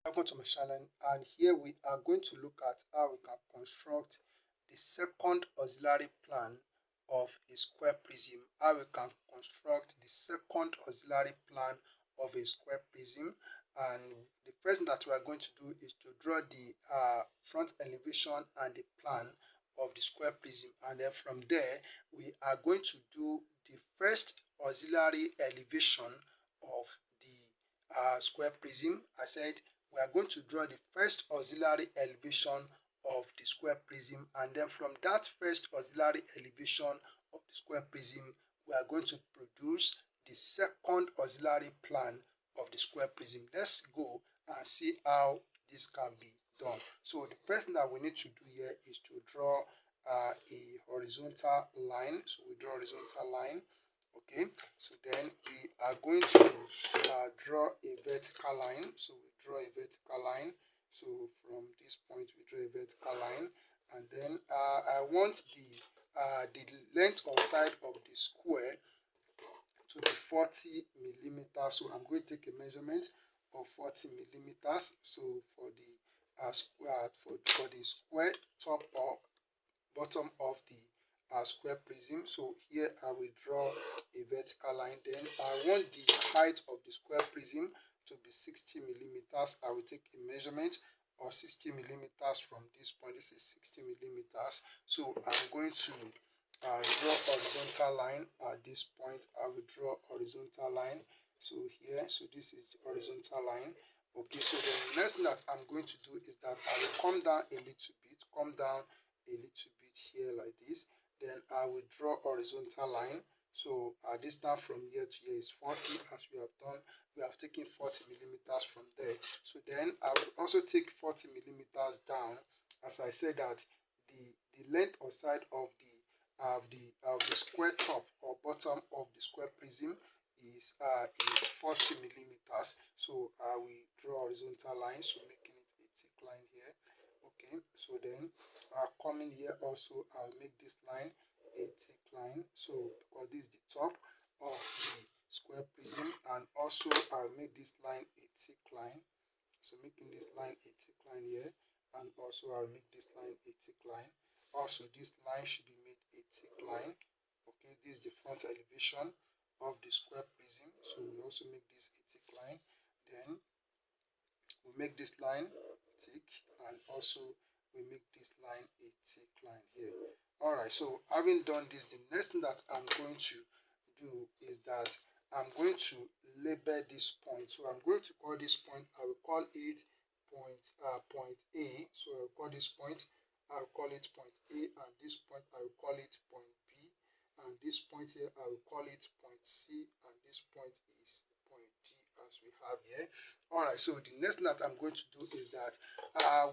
Welcome to my channel, and here we are going to look at how we can construct the second auxiliary plan of a square prism. How we can construct the second auxiliary plan of a square prism. And the first thing that we are going to do is to draw the front elevation and the plan of the square prism, and then from there we are going to do the first auxiliary elevation of the square prism. I said we are going to draw the first auxiliary elevation of the square prism, and then from that first auxiliary elevation of the square prism we are going to produce the second auxiliary plan of the square prism. Let's go and see how this can be done. So the first thing that we need to do here is to draw a horizontal line. So we draw a horizontal line. Okay, so then we are going to draw a vertical line. So we draw a vertical line. So from this point we draw a vertical line, and then I want the length or side of the square to be 40 millimeters. So I'm going to take a measurement of 40 millimeters. So for the for the square top or bottom of the square prism. So here I will draw a vertical line. Then I want the height of the square prism to be 60 millimeters. I will take a measurement of 60 millimeters from this point. This is 60 millimeters. So I'm going to draw horizontal line at this point. I will draw horizontal line. So here, so this is the horizontal line. Okay, so the next thing that I'm going to do is that I will come down a little bit, come down a little bit here like this. Then I will draw horizontal line. So our distance from here to here is 40. As we have done, we have taken 40 millimeters from there. So then I will also take 40 millimeters down. As I said that the length or side of the square top or bottom of the square prism is 40 millimeters. So I will draw horizontal line, so making it a thick line here. Okay, so then coming here also I'll make this line a thick line. So because this is the top of the square prism, and also I'll make this line a thick line. So making this line a thick line here, and also I'll make this line a thick line. Also this line should be made a thick line. Okay, this is the front elevation of the square prism. So we also make this a thick line. Then we make this line thick, and also we make this line a thick line here. All right, so having done this, the next thing that I'm going to do is that I'm going to label this point. So I'm going to call this point, I will call it point A. So I'll call this point, I'll call it point A, and this point I will call it point B, and this point here I will call it point C, and this point is point D as we have here. All right, so the next thing that I'm going to do is that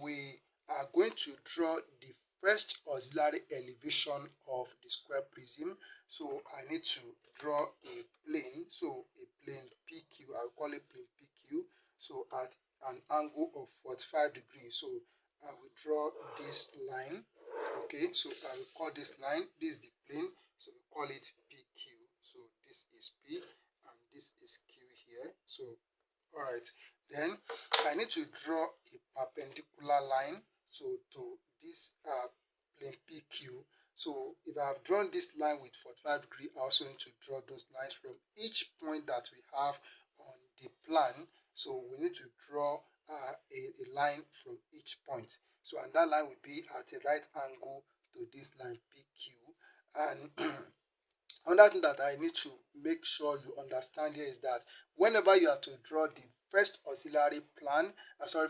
we are going to draw the first auxiliary elevation of the square prism. So I need to draw a plane, so a plane PQ, I'll call it plane PQ, so at an angle of 45 degrees. So I will draw this line. Okay, so I will call this line, this is the plane, so we call it PQ. So this is P and this is Q here. So all right, then I need to draw a perpendicular line so to this plane PQ. So if I have drawn this line with 45 degrees, I also need to draw those lines from each point that we have on the plan. So we need to draw a line from each point. So and that line will be at a right angle to this line PQ. And another thing that I need to make sure you understand here is that whenever you have to draw the first auxiliary plan,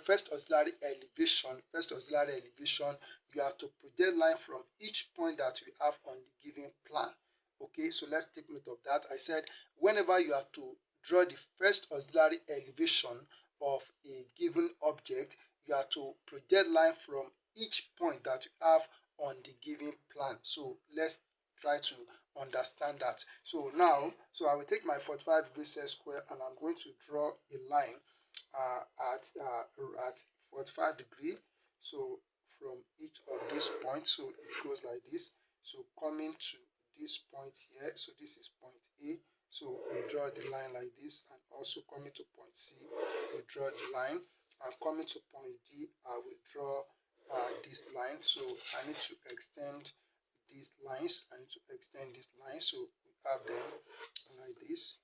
first auxiliary elevation, you have to project line from each point that we have on the given plan. Okay, so let's take note of that. I said whenever you have to draw the first auxiliary elevation of a given object, you have to project line from each point that you have on the given plan. So let's try to understand that. So now, so I will take my 45 degrees set square, and I'm going to draw a line at 45 degrees. So from each of these points, so it goes like this. So coming to this point here, so this is point A. So we draw the line like this, and also coming to point C, we draw the line. and coming to point D, I will draw this line. So I need to extend these lines. I need to extend this line. So we have them like this.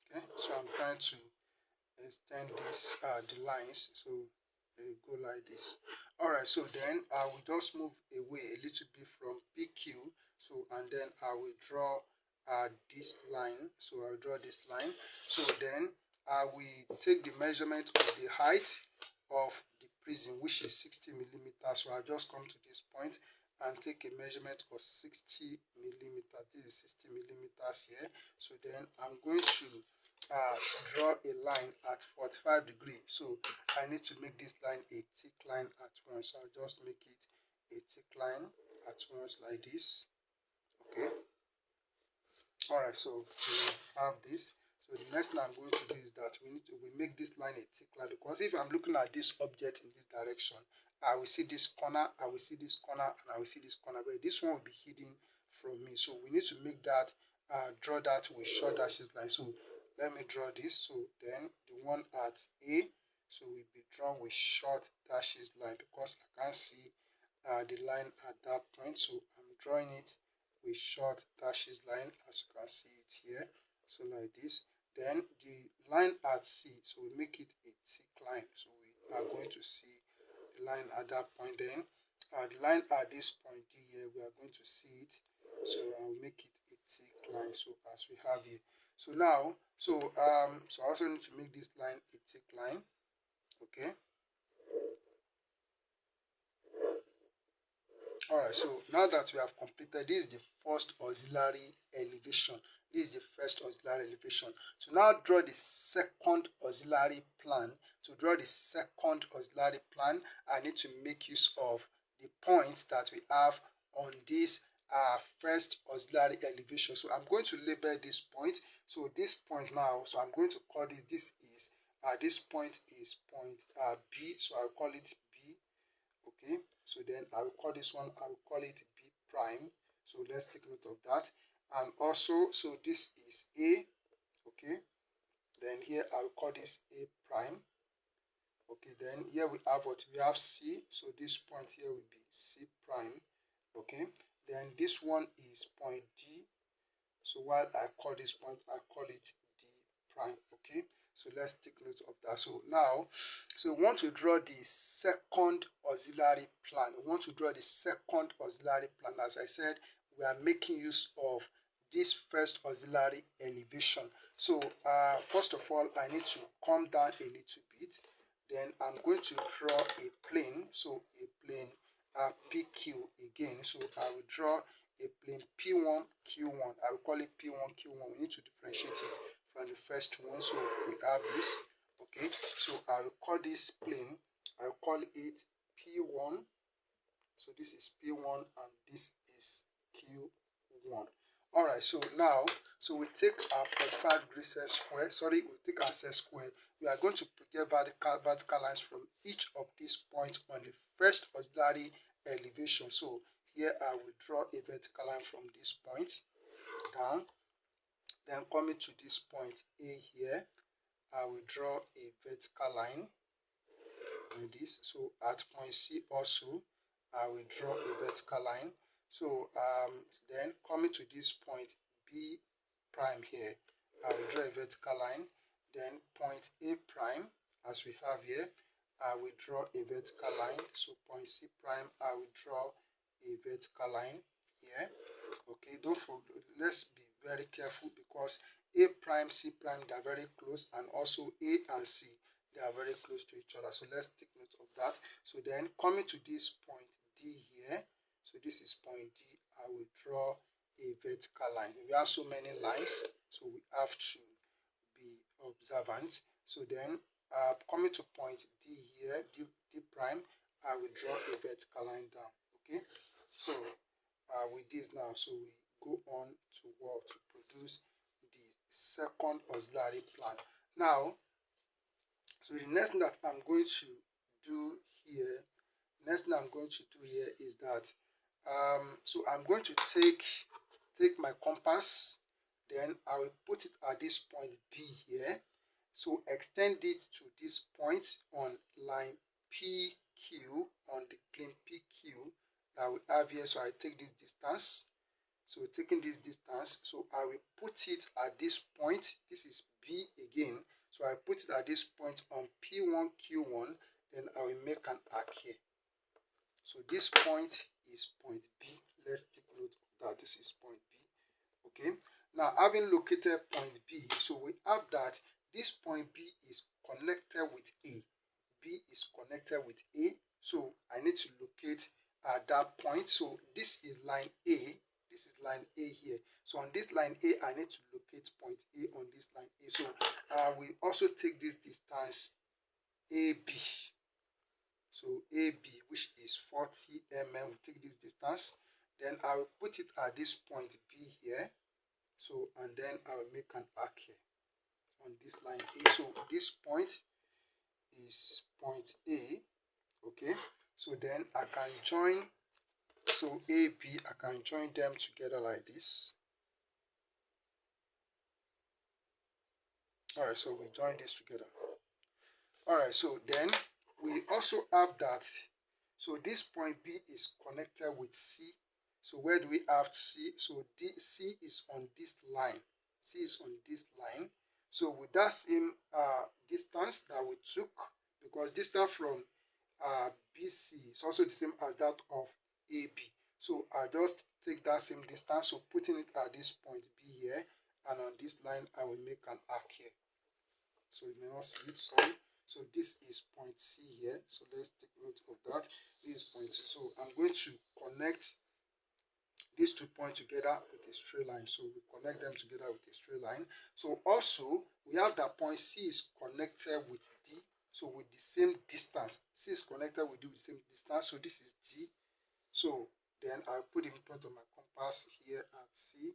Okay, so I'm trying to extend this the lines, so they go like this. All right, so then I will just move away a little bit from PQ. So and then I will draw this line. So I'll draw this line. So then I will take the measurement of the height of the prism, which is 60 millimeters. So I'll just come to this point and take a measurement of 60 millimeters. This is 60 millimeters here. So then I'm going to draw a line at 45 degrees. So I need to make this line a thick line at once. I'll just make it a thick line at once like this. Okay. Alright, so we have this. So the next thing I'm going to do is that we make this line a thick line, because if I'm looking at this object in this direction, I will see this corner, I will see this corner, and I will see this corner, but this one will be hidden from me. So we need to make that draw that with short dashes line. So let me draw this. So then the one at A, so will be drawn with short dashes line, because I can't see the line at that point. So I'm drawing it with short dashes line, as you can see it here. So like this. Then the line at C, so we make it a thick line. So we are going to see the line at that point. Then the line at this point here, we are going to see it. So I'll make it a thick line. So as we have here. So now, so I also need to make this line a thick line. Okay. Alright, so now that we have completed, this is the first auxiliary elevation. This is the first auxiliary elevation. To now draw the second auxiliary plan, to draw the second auxiliary plan, I need to make use of the points that we have on this first auxiliary elevation. So I'm going to label this point. So this point now, so I'm going to call it, this point is point B, so I'll call it B. Okay, so then I will call this one, I will call it B prime. So let's take note of that. And also, so this is A. Okay, then here I will call this A prime. Okay, then here we have what? We have C. So this point here will be C prime. Okay, then this one is point D. So while I call this point, I call it D prime. Okay, so let's take note of that. So now, so we want to draw the second auxiliary plan. We want to draw the second auxiliary plan. As I said, we are making use of this first auxiliary elevation. So first of all, I need to come down a little bit. Then I'm going to draw a plane. So a plane PQ again. So I will draw a plane P1, Q1. I will call it P1, Q1. We need to differentiate it from the first one. So we have this. Okay, so I will call this plane, I will call it P1. So this is P1 and this is Q1. Alright, so now, so we take our 45 degrees set square, we take our set square. We are going to get vertical lines from each of these points on the first auxiliary elevation. So here I will draw a vertical line from this point down. Then coming to this point A here, I will draw a vertical line like this. So at point C also, I will draw a vertical line. So then coming to this point B prime here, I will draw a vertical line. Then point A prime, as we have here, I will draw a vertical line. So point C prime, I will draw a vertical line here. Okay, don't forget, let's be very careful, because A prime, C prime, they are very close, and also A and C, they are very close to each other. So let's take note of that. So then coming to this point D here, so this is point D, I will draw a vertical line. We have so many lines, so we have to be observant. So then coming to point D here, D prime, I will draw a vertical line down. Okay, so with this now, so we go on to work to produce the second auxiliary plan. Now, so the next thing that I'm going to do here, is that so I'm going to take my compass, then I will put it at this point B here. So extend it to this point on line PQ, on the plane PQ that we have here. So I take this distance. So taking this distance, so I will put it at this point. This is B again. So I put it at this point on P1, Q1. Then I will make an arc here. So this point is point B. Let's take note of that. This is point B. Okay. Now, having located point B, so we have that this point B is connected with A. B is connected with A. So I need to locate that point. So this is line A. This is line A here. So on this line A, I need to locate point A on this line A. So we also take this distance AB. So AB, which is 40 mm, we take this distance. Then I will put it at this point B here. So, and then I will make an arc here on this line A. So this point is point A. Okay. So then I can join, so AB, I can join them together like this. All right, so we join this together. All right, so then we also have that. So this point B is connected with C. So where do we have C? So C is on this line. C is on this line. So with that same distance that we took, because distance from BC is also the same as that of AB. So I just take that same distance, so putting it at this point B here, and on this line I will make an arc here. So you may not see it, sorry. So this is point C here. So let's take note of that. This is point C. So I'm going to connect these 2 points together with a straight line. So we connect them together with a straight line. So also we have that point C is connected with D. So with the same distance. C is connected with D with the same distance. So this is D. So then I'll put in point of my compass here at C.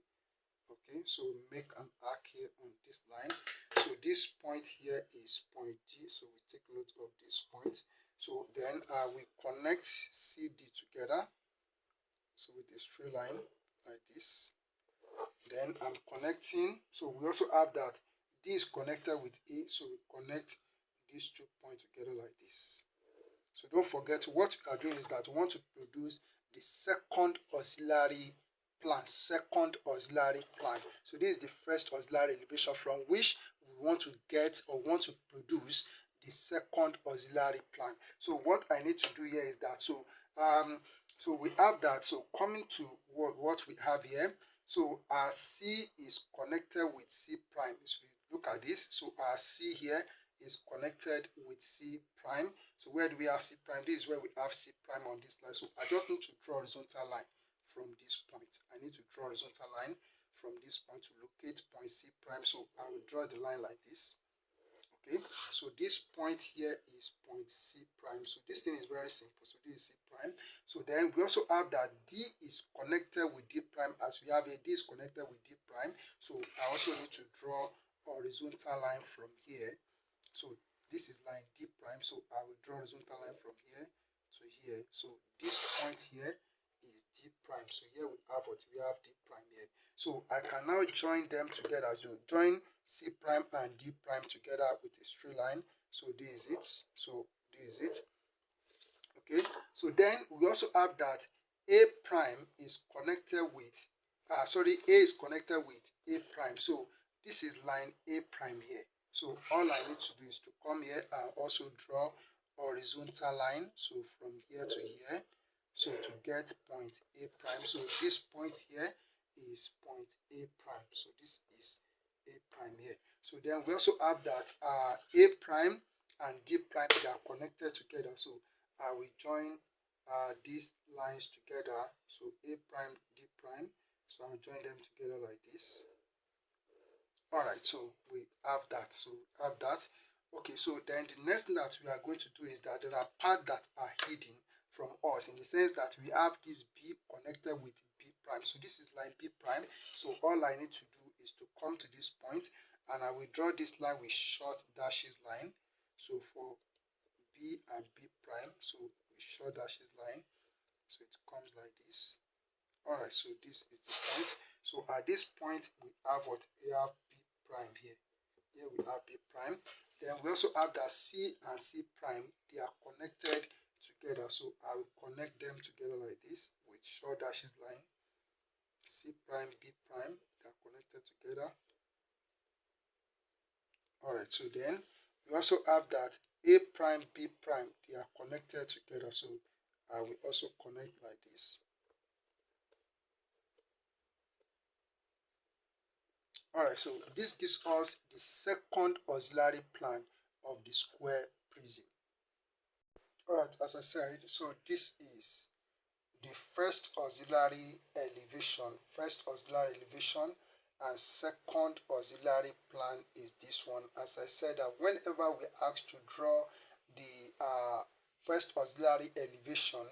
Okay, so make an arc here on this line. So this point here is point D. So we take note of this point. So then we connect CD together. So with a straight line like this. Then I'm connecting. So we also have that D is connected with A. So we connect these 2 points together like this. So don't forget, what we are doing is that we want to produce the second auxiliary plan. Second auxiliary plan. So this is the first auxiliary elevation from which we want to get or want to produce the second auxiliary plan. So what I need to do here is that, so we have that. So coming to what we have here, so our C is connected with C prime. So look at this. So our C here is connected with C prime. So where do we have C prime? This is where we have C prime on this line. So I just need to draw a horizontal line from this point. I need to draw a horizontal line from this point to locate point C prime. So I will draw the line like this. Okay, so this point here is point C prime. So this thing is very simple. So this is C prime. So then we also have that D is connected with D prime, as we have here. D is connected with D prime. So I also need to draw a horizontal line from here. So this is line D prime. So I will draw a horizontal line from here to here. So this point here is D prime. So here we have what we have D prime here. So I can now join them together. So join C prime and D prime together with a straight line. So this is it. So this is it. Okay. So then we also have that A prime is connected with A is connected with A prime. So this is line A prime here. So all I need to do is to come here and also draw horizontal line. So from here to here. So to get point A prime. So this point here is point A prime. So this is A prime here. So then we also have that A prime and D prime, they are connected together. So I will join these lines together. So A prime, D prime. So I will join them together like this. Alright, so we have that. So we have that. Okay, so then the next thing that we are going to do is that there are parts that are hidden from us, in the sense that we have this B connected with B prime. So this is line B prime. So all I need to do is to come to this point, and I will draw this line with short dashes line. So for B and B prime, so with short dashes line. So it comes like this. Alright, so this is the point. So at this point we have what we have B prime here. Here we have B prime. Then we also have that C and C prime, they are connected together. So I will connect them together like this with short dashes line. C prime, B prime, they are connected together. Alright, so then we also have that A prime, B prime, they are connected together. So I will also connect like this. Alright, so this gives us the second auxiliary plan of the square prism. Alright, as I said, so this is the first auxiliary elevation, and second auxiliary plan is this one. As I said, that whenever we asked to draw the first auxiliary elevation,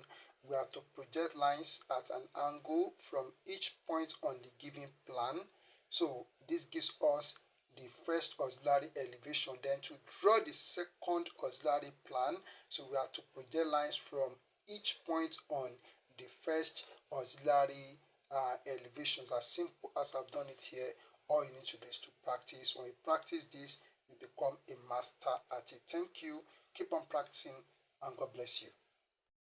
we have to project lines at an angle from each point on the given plan. So this gives us the first auxiliary elevation. Then to draw the second auxiliary plan, so we have to project lines from each point on the first auxiliary elevations. As simple as I've done it here, all you need to do is to practice. When you practice this, you become a master at it. Thank you. Keep on practicing, and God bless you.